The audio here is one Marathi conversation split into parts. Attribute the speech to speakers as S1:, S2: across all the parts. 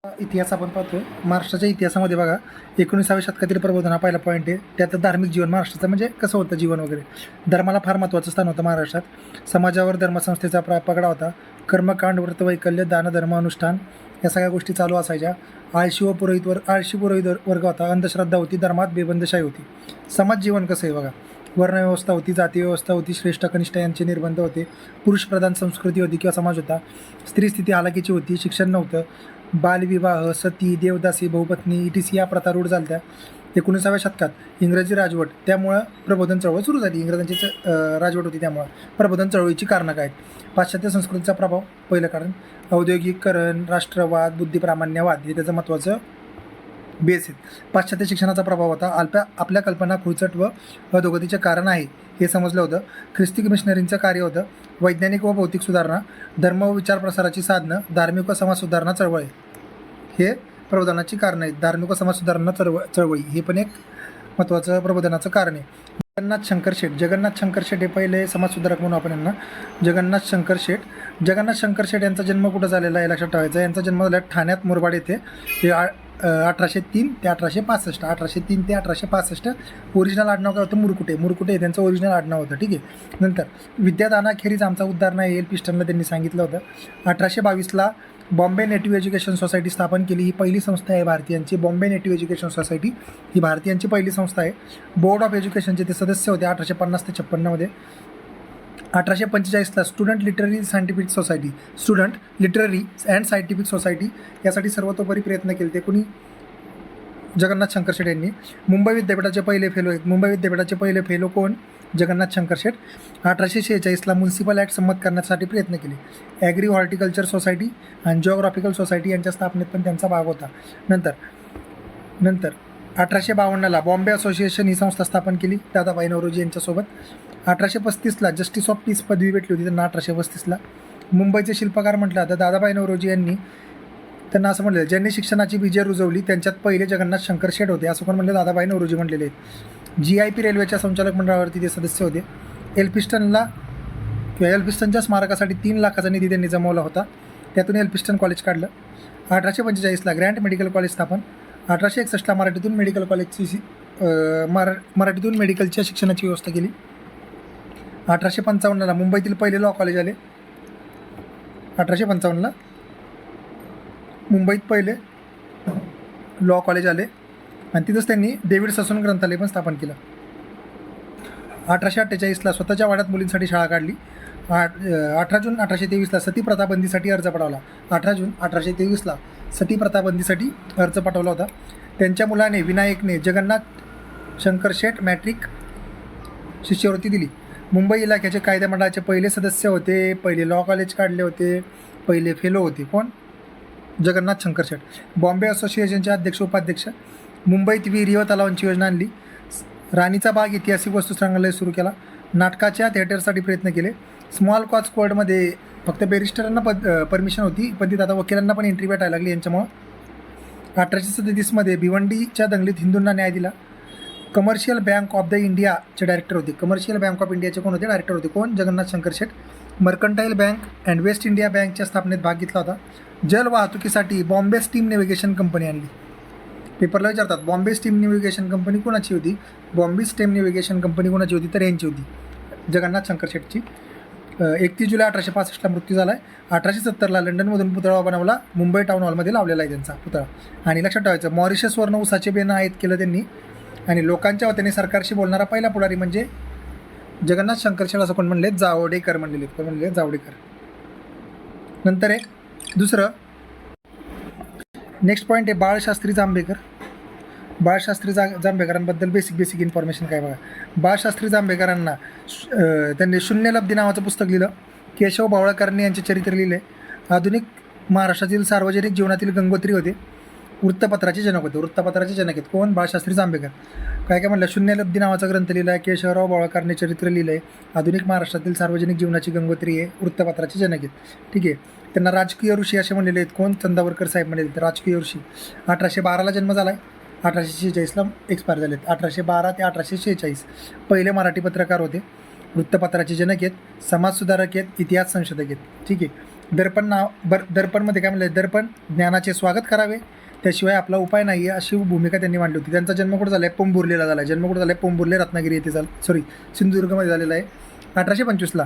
S1: इतिहास आपण पाहतोय. महाराष्ट्राच्या इतिहासामध्ये बघा 19व्या शतकातील प्रबोधन हा पहिला पॉईंट आहे. त्यात धार्मिक जीवन महाराष्ट्राचं म्हणजे कसं होतं जीवन वगैरे. धर्माला फार महत्त्वाचं स्थान होतं महाराष्ट्रात. समाजावर धर्मसंस्थेचा पगडा होता. कर्मकांड, व्रतवैकल्य, दानधर्म, अनुष्ठान या सगळ्या गोष्टी चालू असायच्या. आळशी पुरोहित वर्ग होता. अंधश्रद्धा होती. धर्मात बेबंदशाही होती. समाज जीवन कसं आहे बघा. वर्णव्यवस्था होती, जाती व्यवस्था होती, श्रेष्ठ कनिष्ठ यांचे निर्बंध होते, पुरुषप्रधान संस्कृती होती किंवा समाज होता, स्त्री स्थिती हालाकीची होती, शिक्षण नव्हतं, बालविवाह, सती, देवदासी, बहुपत्नी ETC या प्रथा रूढ झाल्या. 19व्या शतकात इंग्रजी राजवट, त्यामुळं प्रबोधन चळवळ सुरू झाली. इंग्रजांची राजवट होती त्यामुळं प्रबोधन चळवळीची कारणं काय आहेत? पाश्चात्य संस्कृतीचा प्रभाव पहिलं कारण, औद्योगिकरण, राष्ट्रवाद, बुद्धिप्रामाण्यवाद हे त्याचं महत्त्वाचं बेस आहेत. पाश्चात्य शिक्षणाचा प्रभाव होता. आपल्या कल्पना खुळचट व अधोगतीचे कारण आहे हे समजलं होतं. ख्रिस्ती मिशनरींचं कार्य होतं. वैज्ञानिक व भौतिक सुधारणा, धर्म व विचार प्रसाराची साधनं, धार्मिक व समाज सुधारणा चळवळ हे प्रबोधनाची कारणं आहेत. धार्मिक व समाज सुधारणा चळवळी हे पण एक महत्त्वाचं प्रबोधनाचं कारण आहे. जगन्नाथ शंकर शेठ हे पहिले समाजसुधारक म्हणून आपण यांना. जगन्नाथ शंकर शेठ यांचा जन्म कुठं झालेला आहे लक्षात ठेवायचा. यांचा जन्म झाला ठाण्यात मुरबाड येथे. हे 1803 ते 1865. 1803 ते 1865. ओरिजिनल आडनाव काय होतं? मुरकुटे हे त्यांचं ओरिजिनल आडनाव होतं. ठीक आहे. नंतर विद्यादानाखेरीज आमचा उद्धार नाही एल पिस्टनला त्यांनी सांगितलं होतं. 1822ला बॉम्बे नेटिव्ह एज्युकेशन सोसायटी स्थापन केली. ही पहिली संस्था आहे भारतीयांची. बॉम्बे नेटिव्ह एज्युकेशन सोसायटी ही भारतीयांची पहिली संस्था आहे. बोर्ड ऑफ एज्युकेशनचे ते सदस्य होते 1850 ते 56मध्ये. 1845ला student literary and scientific society यासाठी सर्वतोपरी प्रयत्न केले ते कोणी? जगन्नाथ शंकर शेठ यांनी. मुंबई विद्यापीठाचे पहिले फेलो आहेत. मुंबई विद्यापीठाचे पहिले फेलो कोण? जगन्नाथ शंकर शेठ. 1846ला म्युन्सिपल ॲक्ट संमत करण्यासाठी प्रयत्न केले. ॲग्री हॉर्टिकल्चर सोसायटी आणि जिओग्राफिकल सोसायटी यांच्या स्थापनेत पण त्यांचा भाग होता. नंतर 1852ला बॉम्बे असोसिएशन ही संस्था स्थापन केली दादाभाई नौरोजी यांच्यासोबत. 1835ला जस्टिस ऑफ पीस पदवी भेटली होती त्यांना. 1835ला मुंबईचे शिल्पकार म्हटलं तर दादाभाई नौरोजी यांनी त्यांना असं म्हटलं, ज्यांनी शिक्षणाची बीजे रुजवली त्यांच्यात पहिले जगन्नाथ शंकर शेठ होते असं पण म्हणलं. दादाभाई नौरोजी म्हटलेले आहेत. GIP रेल्वेच्या संचालक मंडळावरती ते सदस्य होते. एल्फिस्टनच्या स्मारकासाठी 3 लाखाचा निधी त्यांनी जमवला होता. त्यातून एल्फिस्टन कॉलेज काढलं. 1845ला ग्रँट मेडिकल कॉलेज स्थापन. 1861ला मराठीतून मेडिकलच्या शिक्षणाची व्यवस्था केली. 1855ला मुंबईतील पहिले लॉ कॉलेज आले. 1855ला मुंबईत पहिले लॉ कॉलेज आले आणि तिथंच त्यांनी डेव्हिड ससून ग्रंथालय पण स्थापन केलं. 1848ला स्वतःच्या वाड्यात मुलींसाठी शाळा काढली. 18 जून 1823ला सती प्रथा बंदीसाठी अर्ज पाठवला. 18 जून 1823ला सती प्रथा बंदीसाठी अर्ज पाठवला होता. त्यांच्या मुलाने विनायकने जगन्नाथ शंकर शेठ मॅट्रिक शिष्यवृत्ती दिली. मुंबई इलाख्याचे कायदा मंडळाचे पहिले सदस्य होते. पहिले लॉ कॉलेज काढले होते. पहिले फेलो होते कोण? जगन्नाथ शंकर शेठ. बॉम्बे असोसिएशनचे अध्यक्ष उपाध्यक्ष. मुंबईत विहिरी व तलावांची योजना आणली. राणीचा बाग ऐतिहासिक वस्तू संग्रहालय सुरू केला. नाटकाच्या थिएटरसाठी प्रयत्न केले. स्मॉल कॉज कोर्टमध्ये फक्त बॅरिस्टरांना परमिशन होती, पण तिथं आता वकिलांना पण एंट्री भेटायला लागली यांच्यामुळं. 1837मध्ये भिवंडीच्या दंगलीत हिंदूंना न्याय दिला. कमर्शियल बँक ऑफ द इंडियाचे डायरेक्टर होते. कमर्शियल बँक ऑफ इंडियाचे कोण होते? डायरेक्टर होते कोण? Jagannath Shankar Sheth. Mercantile bank and west India बँकच्या स्थापनेत भाग घेतला होता. जल वाहतुकीसाठी बॉम्बे स्टीम नेव्हिगेशन कंपनी आणली. पेपरला विचारतात बॉम्बे स्टीम नेव्हिगेशन कंपनी कोणाची होती? बॉम्बे स्टीम नेव्हिगेशन कंपनी कोणाची होती? तर यांची होती, जगन्नाथ शंकर शेठची. 31 जुलै 1865ला मृत्यू झाला आहे. 1870ला लंडनमधून पुतळा बनवला. मुंबई टाऊन हॉलमध्ये लावलेला आहे त्यांचा पुतळा. आणि लक्षात ठेवायचं, मॉरिशसवरनं ऊसाचे बेनं आयात केलं त्यांनी. आणि लोकांच्या वतीने सरकारशी बोलणारा पहिला पुढारी म्हणजे जगन्नाथ शंकर शेठ असं कोण म्हणले? जावडेकर म्हणलेले. कोण म्हणले? जावडेकर. नंतर आहे दुसरं, नेक्स्ट पॉईंट आहे बाळशास्त्री जांभेकर. बाळशास्त्री जांभेकरांबद्दल बेसिक इन्फॉर्मेशन काय बघा. बाळशास्त्री जांभेकरांना त्यांनी शून्यलब्धी नावाचं पुस्तक लिहिलं. केशव बावळकरांनी यांचे चरित्र लिहिले. आधुनिक महाराष्ट्रातील सार्वजनिक जीवनातील गंगोत्री होते. वृत्तपत्राचे जनक होते. वृत्तपत्राचे जनक आहेत कोण? बाळशास्त्री जांभेकर. काय म्हणलं? शून्यलब्धी नावाचा ग्रंथ लिहिला आहे. केशवराव बावळकरांनी चरित्र लिहिलं आहे. आधुनिक महाराष्ट्रातील सार्वजनिक जीवनाची गंगोत्री आहे. वृत्तपत्राचे जनक आहेत. ठीक आहे. त्यांना राजकीय ऋषी असे म्हणलेले आहेत कोण? चंदावरकर साहेब म्हणलेले आहेत राजकीय ऋषी. 1812ला जन्म झाला आहे. 1846ला एक्सपायर झालेत. 1812 ते 1846 पहिले मराठी पत्रकार होते. वृत्तपत्राचे जनक आहेत. समाजसुधारक आहेत. इतिहास संशोधक आहेत. ठीक आहे. दर्पण दर्पणमध्ये काय म्हणलं, दर्पण ज्ञानाचे स्वागत करावे, त्याशिवाय आपला उपाय नाही आहे, अशी भूमिका त्यांनी मांडली होती. त्यांचा जन्म कुठं झाला आहे, पोंभुर्लेला झाला आहे. जन्म कुठं झाला आहे, पोंभुर्ले रत्नागिरी येथे सिंधुदुर्गमध्ये झालेला आहे. 1825ला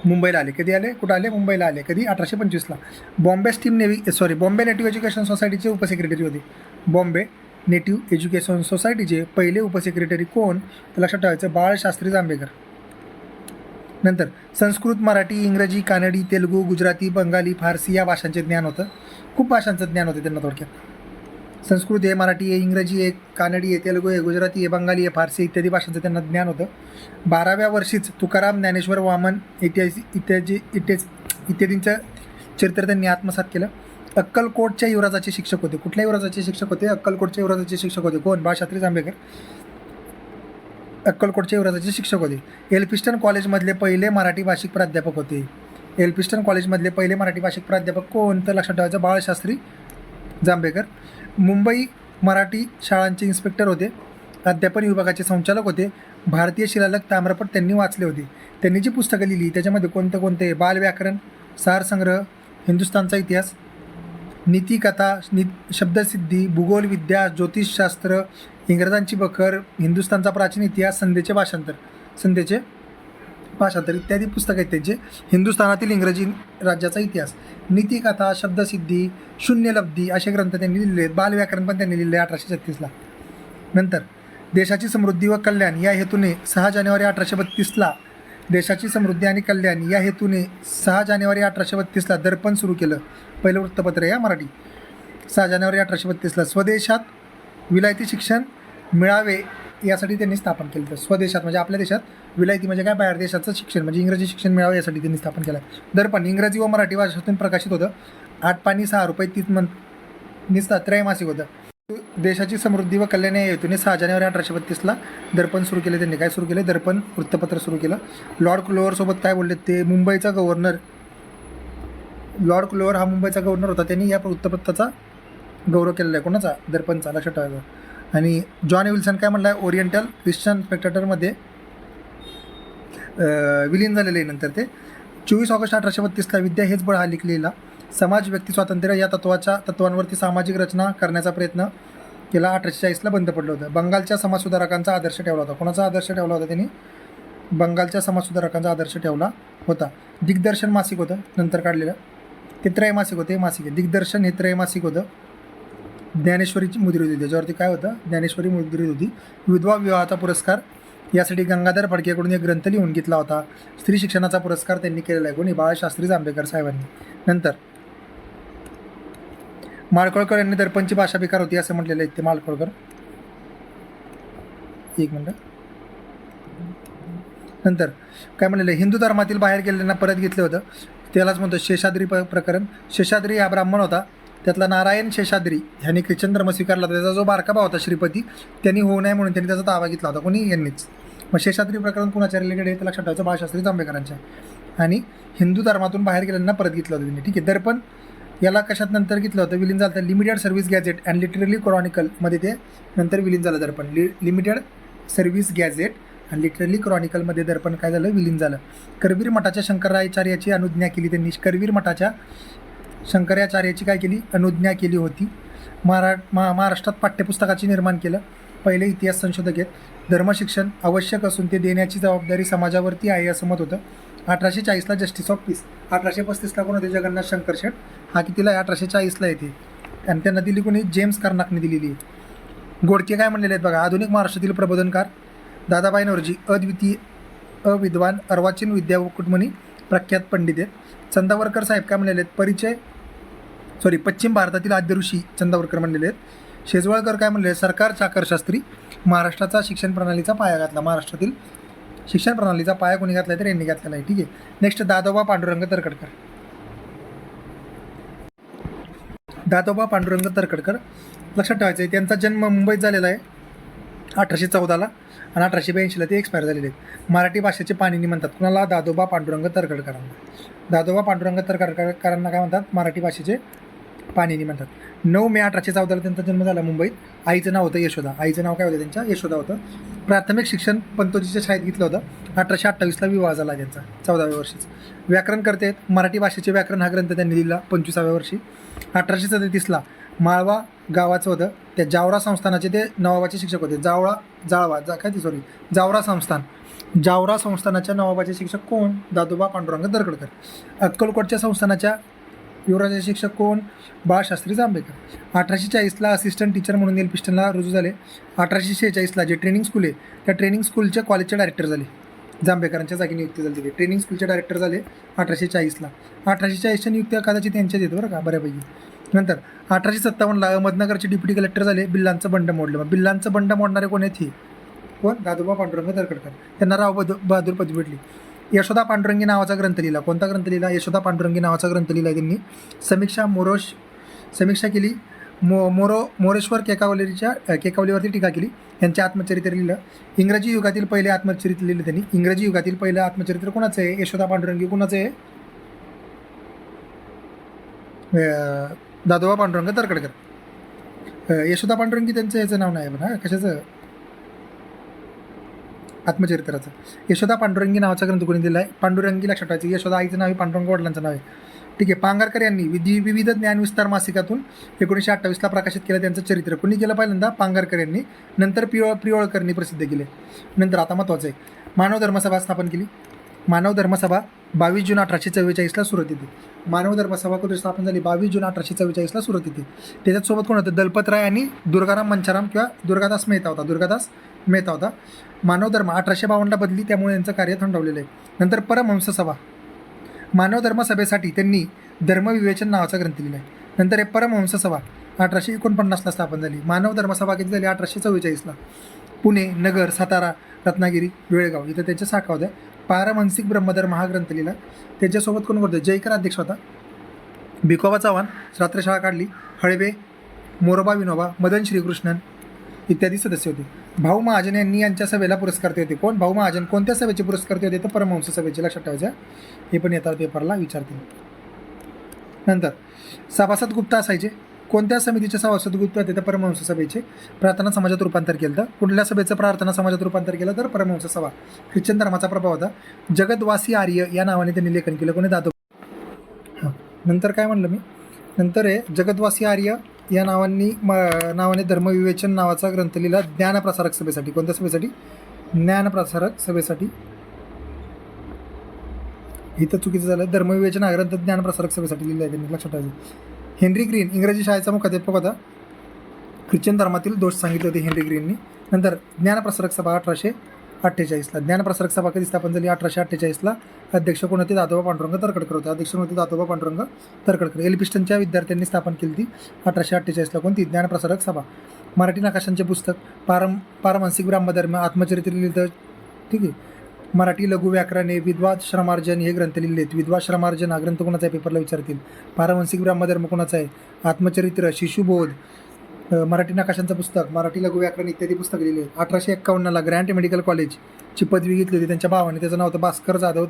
S1: मुंबईला आले. कधी आले, कुठं आले, मुंबईला आले. कधी, 1825ला. बॉम्बे नेटिव्ह एज्युकेशन सोसायटीचे उपसेक्रेटरी होते. बॉम्बे नेटिव्ह एज्युकेशन सोसायटीचे पहिले उपसेक्रेटरी कोण, तर लक्षात ठेवायचं, बाळशास्त्री जांभेकर. नंतर संस्कृत, मराठी, इंग्रजी, कानडी, तेलुगू, गुजराती, बंगाली, फारसी या भाषांचे ज्ञान होतं. खूप भाषांचं ज्ञान होतं त्यांना थोडक्यात. संस्कृत आहे, मराठी आहे, इंग्रजी आहे, कानडी आहे, तेलुगू आहे, गुजराती आहे, बंगाली आहे, फारसी इत्यादी भाषांचं त्यांना ज्ञान होतं. 12व्या वर्षीच तुकाराम, ज्ञानेश्वर, वामन इत्यादींचं चरित्र त्यांनी आत्मसात केलं. अक्कलकोटच्या युवराजाचे शिक्षक होते. कुठल्या युवराजाचे शिक्षक होते, अक्कलकोटच्या युवराजाचे शिक्षक होते. कोण, बाळशास्त्री जांभेकर अक्कलकोटच्या युवराजाचे शिक्षक होते. एल्फिस्टन कॉलेजमधले पहिले मराठी भाषिक प्राध्यापक होते. एल्फिस्टन कॉलेजमधले पहिले मराठी भाषिक प्राध्यापक कोण, तर लक्षात ठेवायचं, बाळशास्त्री जांभेकर. मुंबई मराठी शाळांचे इन्स्पेक्टर होते. अध्यापन विभागाचे संचालक होते. भारतीय शिलालेख ताम्रपट त्यांनी वाचले होते. त्यांनी जी पुस्तकं लिहिली त्याच्यामध्ये कोणते, बालव्याकरण, सारसंग्रह, हिंदुस्थानचा इतिहास, नीतिकथा, शब्दसिद्धी, भूगोलविद्या, ज्योतिषशास्त्र, इंग्रजांची बखर, हिंदुस्थानचा प्राचीन इतिहास, संध्येचे भाषांतर इत्यादी पुस्तकं आहेत त्यांचे. हिंदुस्थानातील इंग्रजी राज्याचा इतिहास, नीतिकथा, शब्दसिद्धी, शून्यलब्धी असे ग्रंथ त्यांनी लिहिले आहेत. बालव्याकरण पण त्यांनी लिहिले 1836ला. नंतर देशाची समृद्धी व कल्याण या हेतूने 6 जानेवारी 1832ला देशाची समृद्धी आणि कल्याण या हेतूने 6 जानेवारी 1832ला दर्पण सुरू केलं. पहिलं वृत्तपत्र या मराठी. 6 जानेवारी 1832ला स्वदेशात विलायती शिक्षण मिळावे यासाठी त्यांनी स्थापन केलं. तर स्वदेशात म्हणजे आपल्या देशात, विलायती म्हणजे काय, बाहेर देशाचं शिक्षण म्हणजे इंग्रजी शिक्षण मिळावं यासाठी त्यांनी स्थापन केलं. दर्पण इंग्रजी व मराठी भाषेतून प्रकाशित होतं. 8 पानी 6 रुपये 30 निसता त्रैमासिक होतं. देशाची समृद्धी व कल्याण या हेतूने 6 जानेवारी 1832ला दर्पण सुरू केले. त्यांनी काय सुरू केले, दर्पण वृत्तपत्र सुरू केलं. लॉर्ड क्लोअरसोबत काय बोलले ते, मुंबईचा गव्हर्नर लॉर्ड क्लोअर हा मुंबईचा गव्हर्नर होता. त्यांनी या वृत्तपत्राचा गौरव केलेला आहे. कोणाचा, दर्पणचा, लक्षात ठेवायचा. आणि जॉन विल्सन काय म्हणलं आहे, ओरिएंटल ख्रिश्चन स्पेक्टेटरमध्ये विलीन झालेले आहे. नंतर ते 24 ऑगस्ट 1832ला विद्या हेच बळ हा लिहिलेला समाज व्यक्ती स्वातंत्र्य या तत्वांवरती सामाजिक रचना करण्याचा प्रयत्न केला. 1840ला बंद पडलं होतं. बंगालच्या समाजसुधारकांचा आदर्श ठेवला होता. कोणाचा आदर्श ठेवला होता त्यांनी, बंगालच्या समाजसुधारकांचा आदर्श ठेवला होता. दिग्दर्शन मासिक होतं नंतर काढलेलं, ते त्रैमासिक होते. मासिक आहे दिग्दर्शन, हे त्रैमासिक होतं. ज्ञानेश्वरीची मुद्रित होती, त्याच्यावरती काय होतं, ज्ञानेश्वरी मुद्रित होती. विधवा विवाहाचा पुरस्कार यासाठी गंगाधर फडकेकडून एक ग्रंथ लिहून घेतला होता. स्त्री शिक्षणाचा पुरस्कार त्यांनी केलेला आहे. कोणी, बाळशास्त्री जांभेकर साहेबांनी. नंतर माळकोळकर यांनी दर्पणची भाषा बेकार होती असं म्हटलेलं आहे ते माळकोळकर. एक मिनटं. नंतर काय म्हणलेलं, हिंदू धर्मातील बाहेर गेलेल्यांना परत घेतलं होतं. त्यालाच म्हणतो शेषाद्री प्रकरण. शेषाद्री हा ब्राह्मण होता. त्यातला नारायण शेषाद्री ह्यांनी ख्रिश्चन धर्म स्वीकारला होता. त्याचा जो बारका भाव होता श्रीपती, त्यांनी होऊ नये म्हणून त्यांनी त्याचा ताबा घेतला होता. कोणी, यांनीच. मग शेषाद्री प्रकरण कुणाच्या रिलेटेड आहे ते लक्षात ठेवायचं, बाळशास्त्री जांभेकरांच्या. आणि हिंदू धर्मातून बाहेर गेलेल्यांना परत घेतलं होतं त्यांनी. ठीक आहे. दर्पण याला कशात नंतर घेतलं होतं, विलीन झालं. Limited service gazette and literally क्रॉनिकलमध्ये ते नंतर विलीन झालं दर्पण. लिमिटेड सर्व्हिस गॅझेट आणि लिटरली क्रॉनिकलमध्ये दर्पण काय झालं, विलीन झालं. करवीर मठाच्या शंकराचार्याची अनुज्ञा केली त्यांनी. करवीर मठाच्या शंकराचार्याची काय केली, अनुज्ञा केली होती. महाराष्ट्रात पाठ्यपुस्तकाची निर्माण केलं. पहिले इतिहास संशोधक आहेत. धर्मशिक्षण आवश्यक असून ते देण्याची जबाबदारी समाजावरती आहे असं मत होतं. 1840ला जस्टिस ऑफ पीस. 1835ला कोण होते, जगन्नाथ शंकर शेठ. हा कितीला आहे, 1840ला येते. आणि त्यांना दिली कोणी, जेम्स कर्नाकने दिलेली आहे. गोडके काय म्हणलेले आहेत बघा, आधुनिक महाराष्ट्रातील प्रबोधनकार. दादाबाई नौरोजी अद्वितीय, अविद्वान, अर्वाचीन विद्याकुटमणी प्रख्यात पंडित आहेत. चंदावरकर साहेब काय म्हणलेले आहेत, पश्चिम भारतातील आद्य ऋषी चंदावरकर म्हणलेले आहेत. शेजवळकर काय म्हणले, सरकार चाकरशास्त्री, महाराष्ट्राचा शिक्षण प्रणालीचा पाया घातला. महाराष्ट्रातील शिक्षण प्रणालीचा पाया कोणी घातला तर यांनी घातलेला आहे. ठीक आहे. नेक्स्ट दादोबा पांडुरंग तरखडकर. दादोबा पांडुरंग तरखडकर लक्षात ठेवायचं आहे. त्यांचा जन्म मुंबईत झालेला आहे 1814ला आणि 1882ला ते एक्सपायर झालेले आहेत. मराठी भाषेचे पाणिनी म्हणतात कुणाला, दादोबा पांडुरंग तरखडकरांना. दादोबा पांडुरंग तरखडकरांना काय म्हणतात, मराठी भाषेचे पाणिनी म्हणतात. 9 मे 1814ला त्यांचा जन्म झाला मुंबईत. आईचं नाव होतं यशोदा. आईचं नाव काय होतं त्यांच्या, यशोदा होतं. प्राथमिक शिक्षण पंतोजीच्या शाळेत घेतलं होतं. 1828ला विवाह झाला त्यांचा 14व्या वर्षीच. व्याकरण करते आहेत. मराठी भाषेचे व्याकरण हा ग्रंथ त्यांनी लिहिला 25व्या वर्षी. 1837ला माळवा गावाचं होतं, त्या जावरा संस्थानाचे ते नवाबाचे शिक्षक होते. जावरा संस्थानाच्या नवाबाचे शिक्षक कोण? दादोबा पांडुरंग तर्खडकर. अक्कलकोटच्या संस्थानाच्या युवराजाचे शिक्षक कोण? बाळशास्त्री जांभेकर. 1840ला असिस्टंट टीचर म्हणून एलपिस्टनला रुजू झाले. 1846ला जे ट्रेनिंग स्कूल आहे त्या ट्रेनिंग स्कूलच्या कॉलेजचे डायरेक्टर झाले. जांभेकरांच्या जागी नियुक्ती झाली. ट्रेनिंग स्कूलचे डायरेक्टर झाले 1840ला. 1840च्या नियुक्त्या कदाचित त्यांच्याच येतं बरं का बऱ्यापैकी. नंतर 1857ला अहमदनगरचे डेप्युटी कलेक्टर झाले. बिल्लांचं बंड मोडलं. मग बिल्लांचं बंड मोडणारे कोण आहेत? ही कोण? दादोबा पांडुरंग तर्खडकर. त्यांना राव बहादूर पदवी भेटली. यशोदा पांडुरंगी नावाचा ग्रंथ लिहिला. कोणता ग्रंथ लिहिला? यशोदा पांडुरंगी नावाचा ग्रंथ लिहिला त्यांनी. समीक्षा केली. मोरेश्वर केकावलीवरती टीका केली. यांचे आत्मचरित्र लिहिलं. इंग्रजी युगातील पहिले आत्मचरित्र लिहिलं त्यांनी. इंग्रजी युगातील पहिलं आत्मचरित्र कोणाचं आहे? यशोदा पांडुरंगी. कोणाचं आहे? दादोबा पांडुरंग तर्खडकर. यशोदा पांडुरंगी त्यांचं याचं नाव नाही म्हणा, कशाचं? आत्मचरित्राचं. यशोदा पांडुरंगी नावाचा ग्रंथ कोणी दिला आहे? पांडुरंगी लक्षात ठेवायचं. यशोदा आईचं नाव आहे, पांडुरंग वडिलांचं नाव आहे. ठीक आहे. पांगारकर यांनी विविध ज्ञानविस्तार मासिकातून 1928ला प्रकाशित केलं त्यांचं चरित्र. कोणी केलं पहिल्यांदा? पांगारकर यांनी. नंतर प्रियोळकरनी प्रसिद्ध केले. नंतर आता महत्त्वाचं आहे, मानव धर्मसभा स्थापन केली. मानव धर्मसभा 22 जून 1844ला सुरत येते. मानव धर्मसभा कधी स्थापन झाली? 22 जून 1844ला सुरत येते. त्याच्यासोबत कोण होतं? दलपतराय आणि दुर्गाराम मंचाराम किंवा दुर्गादास मेहता होता. मानव धर्म 1852ला बदली, त्यामुळे यांचं कार्य थंडावलेलं आहे. नंतर परमहंस सभा. मानव धर्मसभेसाठी त्यांनी धर्मविवेचन नावाचा ग्रंथ लिहिला आहे. नंतर हे परमहंस सभा 1849ला स्थापन झाली. मानव धर्मसभा किती झाली? 1844ला. पुणे, नगर, सातारा, रत्नागिरी, बेळगाव इथं त्यांच्या शाखा होत्या. पारमानसिक ब्रह्मधर्म हा ग्रंथ लिहिला. त्याच्यासोबत कोण होतं? जयकर अध्यक्ष होता. भिकोबा चव्हाण रात्रशाळा काढली. हळवे, मोरोबा विनोबा, मदन श्रीकृष्णन इत्यादी सदस्य होते. भाऊ महाजन यांनी यांच्या सभेला पुरस्कर्ते होते. कोण? भाऊ महाजन. कोणत्या सभेचे पुरस्कर्ते होते? तर परमहंस सभेचे. लक्षात ठेवायचं. हे पण येतात पेपरला विचारतील. नंतर सभासद गुप्त असायचे. कोणत्या समितीचे सभासद गुप्त होते? तर परमहंस सभेचे. प्रार्थना समाजात रूपांतर केलं. तर कुठल्या सभेचं प्रार्थना समाजात रूपांतर केलं? तर परमहंस सभा. ख्रिश्चन धर्माचा प्रभाव होता. जगदवासी आर्य या नावाने त्यांनी लेखन केलं. कोणी? दादोबा. नंतर काय म्हणलं मी? नंतर आहे जगदवासी आर्य या नावाने धर्मविवेचन नावाचा ग्रंथ लिहिला ज्ञानप्रसारक सभेसाठी. कोणत्या सभेसाठी? ज्ञानप्रसारक सभेसाठी. इथं चुकीचं झालं. धर्मविवेचन हा ग्रंथ ज्ञानप्रसारक सभेसाठी लिहिला आहे त्यांनी. लक्षात ठेवायचं. हेनरी ग्रीन इंग्रजी शाळेचा मुख्याध्यापक होता. ख्रिश्चन धर्मातील दोष सांगितले होते हेनरी ग्रीननी. नंतर ज्ञानप्रसारक सभा 1848ला. ज्ञानप्रसारक सभा कधी स्थापन झाली? 1848ला. अध्यक्ष कोण होते? दादोबा पांडुरंग तर्खडकर होते. अध्यक्ष होते दादोबा पांडुरंग तर्खडकर. एलपिस्टनच्या विद्यार्थ्यांनी स्थापन केली ती 1848ला. कोणती? ज्ञानप्रसारक सभा. मराठी नकाशांचे पुस्तक पारमानसिक ब्रह्मधर्म आत्मचरित्र लिहिलं. ठीक आहे. मराठी लघु व्याकरणे, विद्वाद श्रमार्जन हे ग्रंथ लिहिले आहेत. विद्वाद श्रमार्जन हा ग्रंथ कोणाचा आहे? पेपरला विचारतील. पारमानसिक ब्रह्मधर्म कोणाचा आहे? आत्मचरित्र, शिशुबोध, मराठी नकाशांचं पुस्तक, मराठी लघु व्याकरण इत्यादी पुस्तक लिहिले. 1851ला ग्रँट मेडिकल कॉलेजची पदवी घेतली होती त्यांच्या भावाने. त्याचं नाव होतं भास्करराव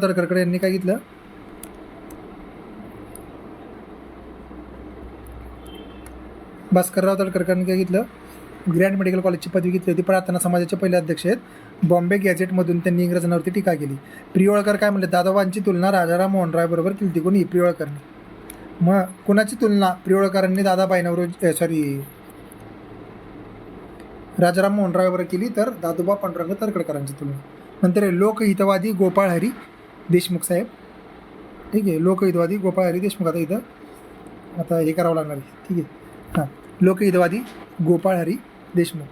S1: तर्खडकर यांनी काय घेतलं? भास्करराव तर्खडकरांनी काय घेतलं? ग्रँट मेडिकल कॉलेजची पदवी घेतली होती. प्रार्थना समाजाचे पहिले अध्यक्ष आहेत. बॉम्बे गॅझेटमधून त्यांनी इंग्रजांवरती टीका केली. प्रियोळकर काय म्हणले? दादोबांची तुलना राजाराम मोहन राय बरोबर केली होती. कोणी? प्रियोळकरनी. मग कुणाची तुलना? प्रियोळकरांनी राजाराम मोहन राय बरोबर केली, तर दादोबा पांडुरंग तर्खडकरांची तुलना. नंतर लोकहितवादी गोपाळ हरी देशमुख साहेब. ठीक आहे. लोकहितवादी गोपाळ हरी देशमुख. आता हे करावं लागणार आहे. ठीक आहे. हां, लोकहितवादी गोपाळ हरी देशमुख.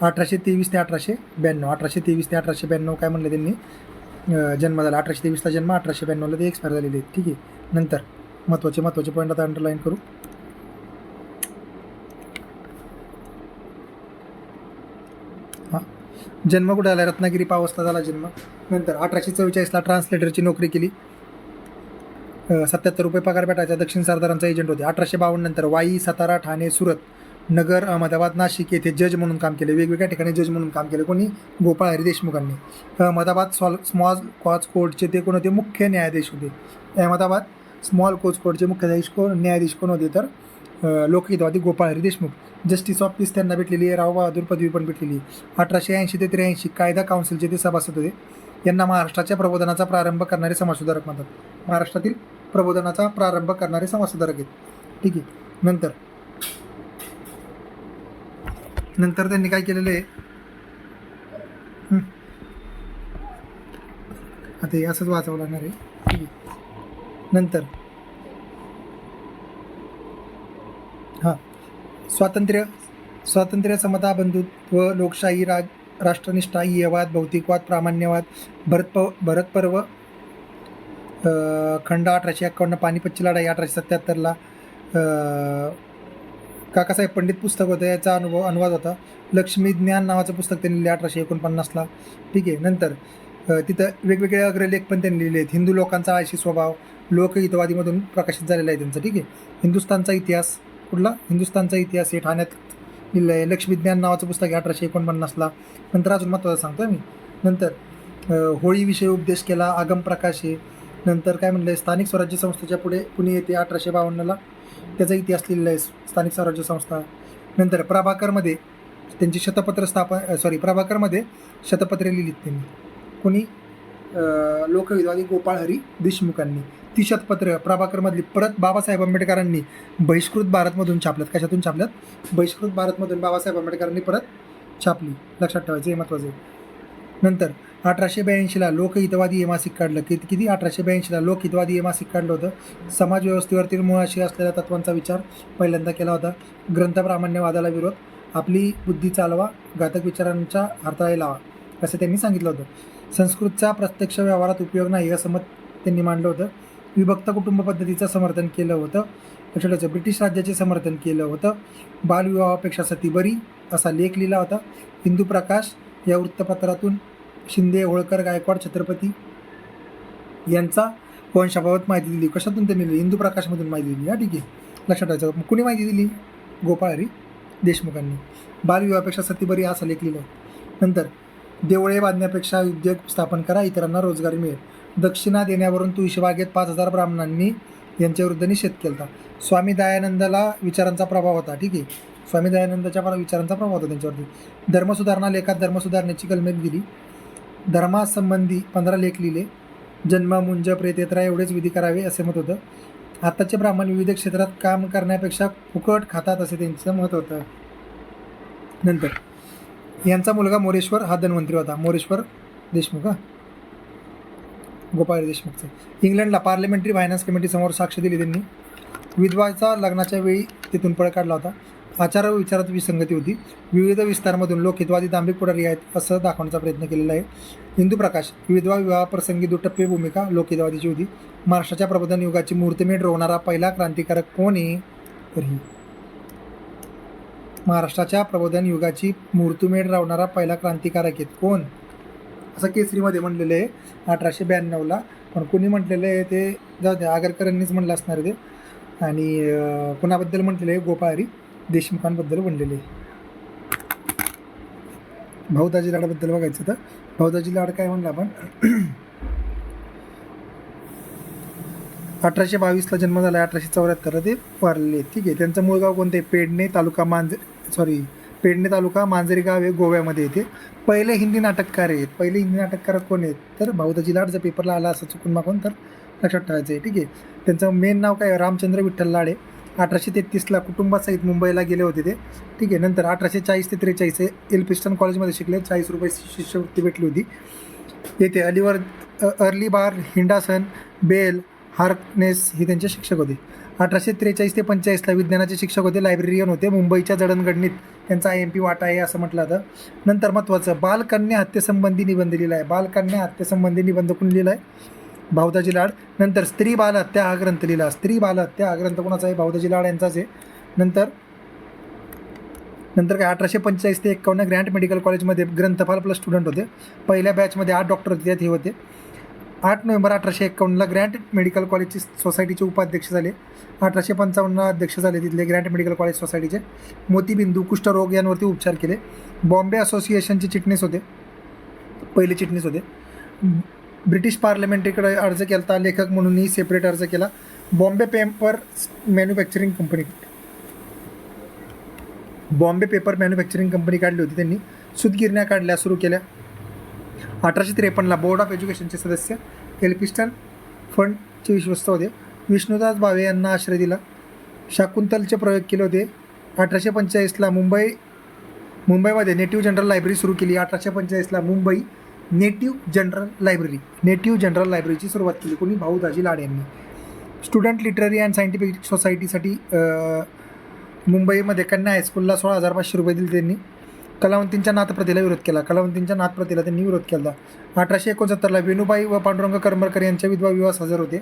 S1: 1823 ते 1892. 1823 ते 1892 काय म्हणलं त्यांनी? जन्म झाला. 1823ला जन्म, 1892ला ते एक्सपायर झालेले आहेत. ठीक आहे. नंतर महत्त्वाचे पॉईंट आता अंडरलाईन करू. हां, जन्म कुठे झाला? रत्नागिरी पावसला झाला जन्म. नंतर 1844ला ट्रान्सलेटरची नोकरी केली. 77 रुपये पगार भेटायचा. दक्षिण सरदारांचा एजंट होते. 1852 नंतर वाई, सातारा, ठाणे, सुरत, नगर, अहमदाबाद, नाशिक येथे जज म्हणून काम केले. वेगवेगळ्या ठिकाणी जज म्हणून काम केले. कोणी? गोपाळ हरी देशमुखांनी. अहमदाबाद स्मॉल कॉज कोर्टचे ते कोण होते? मुख्य न्यायाधीश होते. अहमदाबाद स्मॉल कोच कोर्टचे मुख्य न्यायाधीश कोण होते? तर Lokhitwadi Gopal Hari Deshmukh. Justice of peace त्यांना भेटलेली आहे. राव बहादूर पदवी पण भेटलेली. 1880 ते 83 कायदा काउन्सिलचे ते सभासद होते. यांना महाराष्ट्राच्या प्रबोधनाचा प्रारंभ करणारे समाजसुधारक म्हणतात. महाराष्ट्रातील प्रबोधनाचा प्रारंभ करणारे समाजसुधारक आहेत. ठीक आहे. नंतर त्यांनी काय केलेलं आहे, आता हे असंच वाचावं लागणार आहे. ठीक आहे. नंतर स्वातंत्र्य, समता, बंधुत्व, लोकशाही, राष्ट्रनिष्ठा, ईयवाद, भौतिकवाद, प्रामाण्यवाद, भरत पर्व, खंड 1851, पानिपतची लढाई 1877ला, काकासाहेब पंडित पुस्तक होतं, याचा अनुवाद होता. लक्ष्मी ज्ञान नावाचं पुस्तक त्यांनी लिहिलं 1849ला. ठीक आहे. नंतर तिथं वेगवेगळे अग्रलेख पण त्यांनी लिहिले आहेत. हिंदू लोकांचा आळशी स्वभाव लोकहितवादीमधून प्रकाशित झालेला आहे त्यांचं. ठीक आहे. हिंदुस्थानचा इतिहास, कुठला हिंदुस्थानचा इतिहास हे ठाण्यात लिहिलं आहे. लक्ष्मीज्ञान नावाचं पुस्तक 1849ला. नंतर अजून महत्त्वाचं सांगतो मी. नंतर होळीविषयी उपदेश केला, आगम प्रकाश आहे. नंतर काय म्हणलं आहे, स्थानिक स्वराज्य संस्थेच्या पुढे पुणे येते 1852ला, त्याचा इतिहास लिहिलेला आहे स्थानिक स्वराज्य संस्था. नंतर प्रभाकरमध्ये त्यांची प्रभाकरमध्ये शतपत्रे लिहिलीत त्यांनी. कोणी, लोकहितवादी गोपाळ हरी देशमुखांनी. ती शतपत्र प्रभाकरमधली परत बाबासाहेब आंबेडकरांनी बहिष्कृत भारतमधून छापल्यात. कशातून छापल्यात? बहिष्कृत भारतमधून बाबासाहेब आंबेडकरांनी परत छापली. लक्षात ठेवायचं, हे महत्त्वाचं आहे. नंतर 1882ला लोकहितवादी हे मासिक काढलं. किती 1882ला लोकहितवादी हे मासिक काढलं होतं. समाज व्यवस्थेवरती मुळाशी असलेल्या तत्वांचा विचार पहिल्यांदा केला होता. ग्रंथप्रामाण्यवादाला विरोध, आपली बुद्धी चालवा, घातक विचारांच्या हाताळी लावा, असं त्यांनी सांगितलं होतं. संस्कृतचा प्रत्यक्ष व्यवहारात उपयोग नाही असं मत त्यांनी मांडलं होतं. विभक्त कुटुंब पद्धतीचं समर्थन केलं होतं. लक्षात, ब्रिटिश राज्याचे समर्थन केलं होतं. बालविवाहापेक्षा सती बरी असा लेख लिहिला होता. हिंदू प्रकाश या वृत्तपत्रातून शिंदे, होळकर, गायकवाड, छत्रपती यांचा वंशाबाबत माहिती दिली. कशातून त्यांनी दिली? हिंदू प्रकाशमधून माहिती दिली. ठीक आहे, लक्षात ठेवायचं. कुणी माहिती दिली? गोपाळ हरी देशमुखांनी. बालविवाहापेक्षा सती बरी असा लेख लिहिला. नंतर देवळे बांधण्यापेक्षा उद्योग स्थापन करा, इतरांना रोजगार मिळेल. दक्षिणा देण्यावरून तुळशीबागेत 5000 ब्राह्मणांनी यांच्याविरुद्ध निषेध केला. स्वामी दयानंदाला विचारांचा प्रभाव होता. ठीक आहे, स्वामी दयानंदाच्या विचारांचा प्रभाव होता त्यांच्यावरती. धर्मसुधारणा लेखात धर्मसुधारणेची कलमे दिली. धर्मासंबंधी 15 लेख लिहिले. जन्म, मुंज, प्रेतेत्रा एवढेच विधी करावे असे मत होतं. आताचे ब्राह्मण विविध क्षेत्रात काम करण्यापेक्षा फुकट खातात असे त्यांचं मत होतं. नंतर यांचा मुलगा मोरेश्वर हा धन्वंतरी होता. मोरेश्वर देशमुख, गोपाळ देशमुखचं. इंग्लंडला पार्लमेंटरी फायनान्स कमिटीसमोर साक्ष दिली त्यांनी. विधवाचा लग्नाच्या वेळी तिथून पळ काढला होता. आचार व विचारात विसंगती होती. विविध विस्तारामधून लोकहितवादी दांभिक पुढारी आहेत असं दाखवण्याचा प्रयत्न केलेला आहे. हिंदू प्रकाश, विधवा विवाहाप्रसंगी दुटप्पे भूमिका लोकहितवादीची होती. महाराष्ट्राच्या प्रबोधन युगाची मुहूर्तमेढ रोवणारा पहिला क्रांतिकारक कोण आहे? तर ही महाराष्ट्राच्या प्रबोधन युगाची मुहूर्तमेढ रावणारा पहिला क्रांतिकारक आहेत कोण? असं केसरीमध्ये म्हणलेलं आहे 1892ला. पण कोणी म्हटलेलं आहे ते जाऊ द्या, आगरकरांनीच म्हणलं असणार ते. आणि कोणाबद्दल म्हटलेलं आहे? गोपाळ हरी देशमुखांबद्दल म्हणलेले आहे. भाऊदाजी लाडाबद्दल बघायचं तर भाऊदाजी लाड काय म्हणलं आपण 1822ला जन्म झाला, 1874 ते वारलेले. ठीक आहे. त्यांचं मूळ गाव कोणते? पेडणे तालुका पेडणे तालुका मांजरी गाव हे गोव्यामध्ये येते. पहिले हिंदी नाटककार आहेत. पहिले हिंदी नाटककार कोण आहेत? तर भाऊदाजी लाड. जर पेपरला आला असं चुकून मागून तर लक्षात ठेवायचं आहे. ठीक आहे. त्यांचं मेन नाव काय? रामचंद्र विठ्ठल लाड आहे. 1833ला कुटुंबासहित मुंबईला गेले होते ते. ठीक आहे. नंतर 1840 ते 43 एल्फिस्टन कॉलेजमध्ये शिकले. 40 रुपये शिष्यवृत्ती भेटली होती. येथे अलिवर, अर्ली बार, हिंडासन, बेल, हार्कनेस हे त्यांचे शिक्षक होते. 1843 ते 45ला विज्ञानाचे शिक्षक होते. लायब्रेरियन होते. मुंबईच्या जडणघडणीत त्यांचा IMP वाटा आहे असं म्हटलं जातं. नंतर महत्त्वाचं बालकन्या हत्येसंबंधी निबंध लिहिला आहे. बालकन्या हत्येसंबंधी निबंध कोण लिहिला आहे? भाऊदाजी लाड. नंतर स्त्री बालहत्या हा ग्रंथ लिहिला. स्त्री बालहत्या हा ग्रंथ कोणाचा आहे? भाऊदाजी लाड यांचाच आहे. नंतर काय 1845 ते 51 ग्रँट मेडिकल कॉलेजमध्ये ग्रंथपाल प्लस स्टुडंट होते. पहिल्या बॅचमध्ये 8 डॉक्टर होते, त्यात हे होते. 8 नोव्हेंबर 1851ला ग्रँट मेडिकल कॉलेजची सोसायटीचे उपाध्यक्ष झाले. 1855ला अध्यक्ष झाले तिथले ग्रँट मेडिकल कॉलेज सोसायटीचे. मोतीबिंदू, कुष्ठरोग यांवरती उपचार केले. बॉम्बे असोसिएशनचे चिटणीस होते, पहिले चिटणीस होते. ब्रिटिश पार्लमेंटरीकडे अर्ज केला, लेखक म्हणूनही सेपरेट अर्ज केला. Bombay paper manufacturing company Bombay paper manufacturing company काढली होती त्यांनी. सूतगिरण्या काढल्या सुरू केल्या. 1853ला बोर्ड ऑफ एज्युकेशनचे सदस्य. एल्फिस्टन फंडचे विश्वस्त होते. विष्णुदास भावे यांना आश्रय दिला. शाकुंतलचे प्रयोग केले होते. 1845ला मुंबईमध्ये नेटिव्ह जनरल लायब्ररी सुरू केली. 1845ला मुंबई नेटिव्ह जनरल लायब्ररीची सुरुवात केली. कोणी? भाऊ दाजी लाड यांनी. स्टुडंट लिटररी अँड सायंटिफिक सोसायटीसाठी मुंबईमध्ये कन्या हायस्कूलला 16,500 रुपये दिले त्यांनी. कलावंतींच्या नाथप्रथेला विरोध केला. त्यांनी विरोध केला. 1869ला वेणुबाई व पांडुरंग करमरकर यांच्या विधवा विवाहास हजर होते.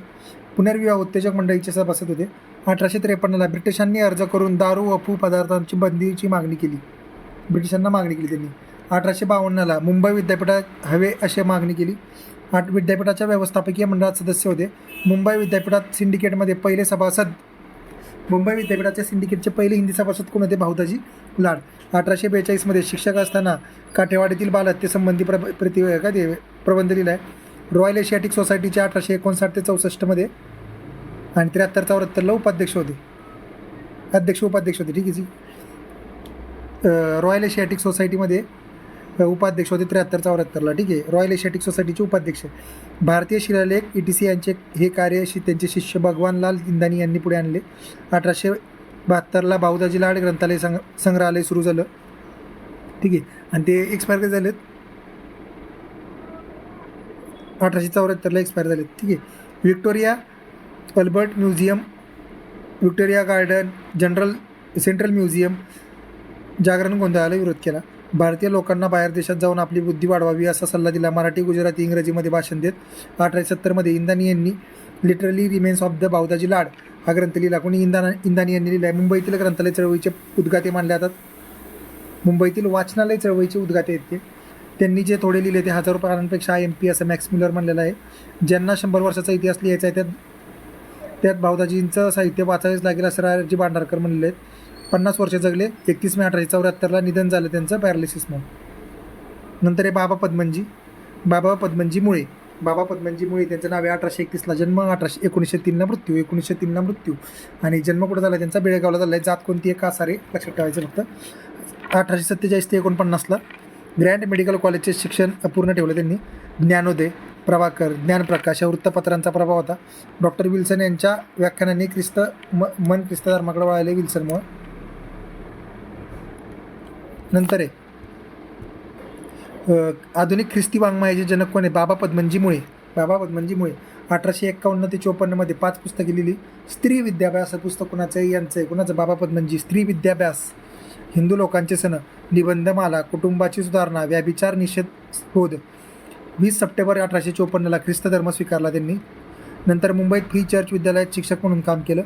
S1: पुनर्विवाह उत्तेजक मंडळीचे सभासद होते. 1853ला ब्रिटिशांनी अर्ज करून दारू व अफू पदार्थांची बंदीची मागणी केली त्यांनी. 1852ला मुंबई विद्यापीठात हवे अशी मागणी केली. विद्यापीठाच्या व्यवस्थापकीय मंडळात सदस्य होते. मुंबई विद्यापीठात सिंडिकेटमध्ये पहिले सभासद. मुंबई विद्यापीठाच्या सिंडिकेटचे पहिले हिंदी सभासद कोण होते? भाऊदाजी लाड. 1842मध्ये शिक्षक असताना काठेवाडीतील बालहत्येसंबंधी प्रबंध लिहिला आहे. रॉयल एशियाटिक सोसायटीचे 1859 ते 64मध्ये आणि 73-74ला उपाध्यक्ष होते. उपाध्यक्ष होते. ठीक आहे. रॉयल एशियाटिक सोसायटीमध्ये उपाध्यक्ष होते 73-74ला. ठीक आहे. रॉयल एशियाटिक सोसायटीचे उपाध्यक्ष. भारतीय शिलालेख ETC यांचे हे कार्य त्यांचे शिष्य भगवानलाल इंदानी यांनी पुढे आणले. 1872ला भाऊदाजी लाड ग्रंथालय संग्रहालय सुरू झालं. ठीक आहे. आणि ते एक्सपायर झालेत. 1874ला एक्सपायर झालेत. ठीक आहे. Victoria Albert museum, Victoria garden, central museum जागरण गोंधळाला विरोध केला. भारतीय लोकांना बाहेर देशात जाऊन आपली बुद्धी वाढवावी असा सल्ला दिला. मराठी, गुजराती, इंग्रजीमध्ये भाषण देत. 1870मध्ये इंदानी यांनी literally remains of the Bhaudaji लाड हा ग्रंथ लिहिला. कोणी? इंदानी यांनी लिहिला आहे. मुंबईतील ग्रंथालय चळवळीचे उद्गाते मानले जातात. मुंबईतील वाचनालय चळवळीचे उद्गाते आहेत ते. त्यांनी जे थोडे लिहिले ते 1000 पानांपेक्षा IMP असं मॅक्स म्युलर म्हणलेलं आहे. ज्यांना 100 वर्षाचा इतिहास लिहायचा आहे त्यात भाऊदाजींचं साहित्य वाचावेच लागेल असं राजी भांडारकर म्हणलेले आहेत. 50 वर्ष जगले. 31 मे 1874ला निधन झालं त्यांचं पॅरालिसिसनं. नंतर आहे बाबा पद्मनजी मुळे त्यांचं नाव आहे. 1831ला जन्म, 1903ला मृत्यू. आणि जन्म कुठं झाला त्यांचा? बेळगावला झाला आहे. जात कोणती? आहे? कासारे. लक्षात ठेवायचं फक्त. 1847 ते 49ला ग्रँड मेडिकल कॉलेजचे शिक्षण पूर्ण ठेवलं त्यांनी. ज्ञानोदय, प्रभाकर, ज्ञानप्रकाश या वृत्तपत्रांचा प्रभाव होता. डॉक्टर विल्सन यांच्या व्याख्यानांनी ख्रिस्त धर्माकडे वळाले विल्सनमुळे. नंतर आहे आधुनिक ख्रिस्ती वाङ्मयाचे जनक कोण आहे? बाबा पद्मनजी मुळे. 1851 ते 54मध्ये 5 पुस्तके लिहिली. स्त्री विद्याभ्यास हे पुस्तक कोणाचं आहे? यांचं आहे. कोणाचं? बाबा पद्मनजी. स्त्री विद्याभ्यास, हिंदू लोकांचे सण, निबंधमाला, कुटुंबाची सुधारणा, व्याभिचार निषेध शोध. 20 सप्टेंबर 1854ला ख्रिस्त धर्म स्वीकारला त्यांनी. नंतर मुंबईत फ्री चर्च विद्यालयात शिक्षक म्हणून काम केलं.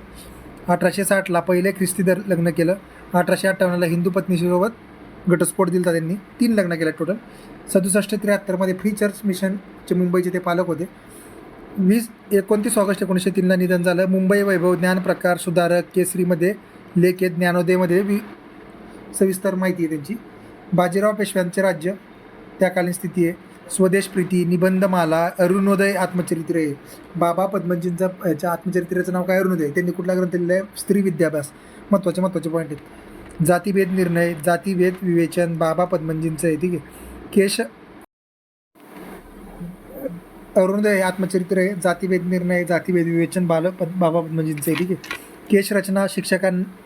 S1: 1860ला पहिले ख्रिस्ती लग्न केलं. 1858ला हिंदू पत्नीसोबत घटस्फोट दिला त्यांनी. 3 लग्न केलं टोटल. 67 ते 73मध्ये फ्री चर्च मिशनचे मुंबईचे ते पालक होते. 29 ऑगस्ट 1903ला निधन झालं. मुंबई वैभव, ज्ञानप्रकार, सुधारक, केसरीमध्ये लेख आहेत. ज्ञानोदयमध्ये सविस्तर माहिती आहे त्यांची. बाजीराव पेशव्यांचे राज्य, त्याकालीन स्थिती आहे. स्वदेश प्रीती, निबंधमाला, अरुणोदय आत्मचरित्र आहे. बाबा पद्मनजींचं आत्मचरित्राचं नाव काय? अरुणोदय. त्यांनी कुठला ग्रंथ लिहिला आहे? स्त्री विद्याभ्यास. महत्त्वाचे पॉईंट आहेत. जातीभेद निर्णय, जातीभेद विवेचन बाबा पद्मनजींचं आहे. ठीक आहे. अरुणोदय आत्मचरित्र आहे. जातीभेद निर्णय, जातीभेद विवेचन बाबा पद्मनजींचं आहे. ठीक आहे. केश रचना,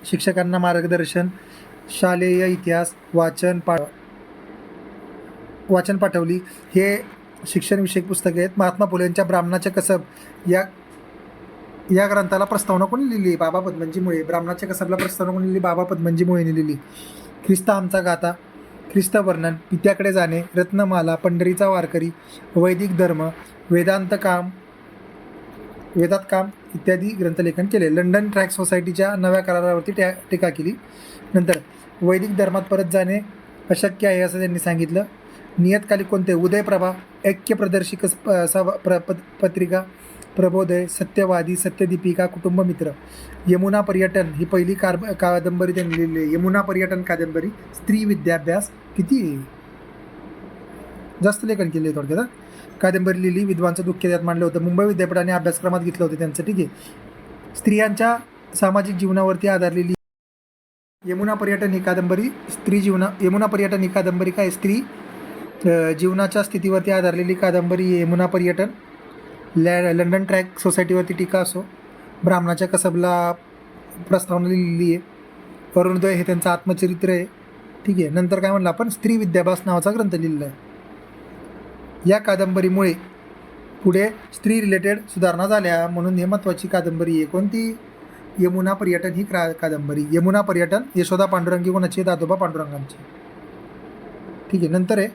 S1: शिक्षकांना मार्गदर्शन, शालेय इतिहास, वाचन पाठवली हे शिक्षणविषयक पुस्तके आहेत. महात्मा फुलेंच्या ब्राह्मणाचे कसब या ग्रंथाला प्रस्तावना कोणी लिहिली? बाबा पद्मनजी मुळे. ब्राह्मणाच्या कसबला प्रस्तावना कोणी लिहिली? बाबा पद्मनजी मुळेने लिहिली. ख्रिस्त आमचा गाथा, ख्रिस्त वर्णन, पित्याकडे जाणे, रत्नमाला, पंढरीचा वारकरी, वैदिक धर्म, वेदात काम इत्यादी ग्रंथलेखन केले. लंडन ट्रॅक सोसायटीच्या नव्या करारावरती टीका केली. नंतर वैदिक धर्मात परत जाणे अशक्य आहे असं त्यांनी सांगितलं. नियतकालिक कोणते? उदयप्रभा, ऐक्य प्रदर्शिक पत्रिका, प्रबोधय, सत्यवादी, सत्यदीपिका, कुटुंबमित्र. यमुना पर्यटन ही पहिली कादंबरी त्यांनी लिहिली आहे. यमुना पर्यटन कादंबरी. स्त्री विद्याभ्यास. किती जास्त लेखन केले आहे थोडक्यात. कादंबरी लिहिली. विद्वांचं दुःख त्यात मांडलं होतं. मुंबई विद्यापीठाने अभ्यासक्रमात घेतलं होतं त्यांचं. ठीक आहे. स्त्रियांच्या सामाजिक जीवनावरती आधारलेली यमुना पर्यटन ही कादंबरी यमुना पर्यटन ही कादंबरी काय स्त्री जीवनाच्या स्थितीवरती आधारलेली कादंबरी आहे. यमुना पर्यटन लंडन ट्रॅक सोसायटीवरती टीका असो, ब्राह्मणाच्या कसबला प्रस्तावना लिहिलेली आहे. अरुणोदय हे त्यांचं आत्मचरित्र आहे. ठीक आहे. नंतर काय म्हणलं आपण, स्त्री विद्याभ्यास नावाचा ग्रंथ लिहिलेला आहे. या कादंबरीमुळे पुढे स्त्री रिलेटेड सुधारणा झाल्या म्हणून हे महत्त्वाची कादंबरी आहे. कोणती? यमुना पर्यटन ही कादंबरी. यमुना पर्यटन यशोदा पांडुरंगी कोणाची? दादोबा पांडुरंगांची. ठीक आहे. नंतर आहे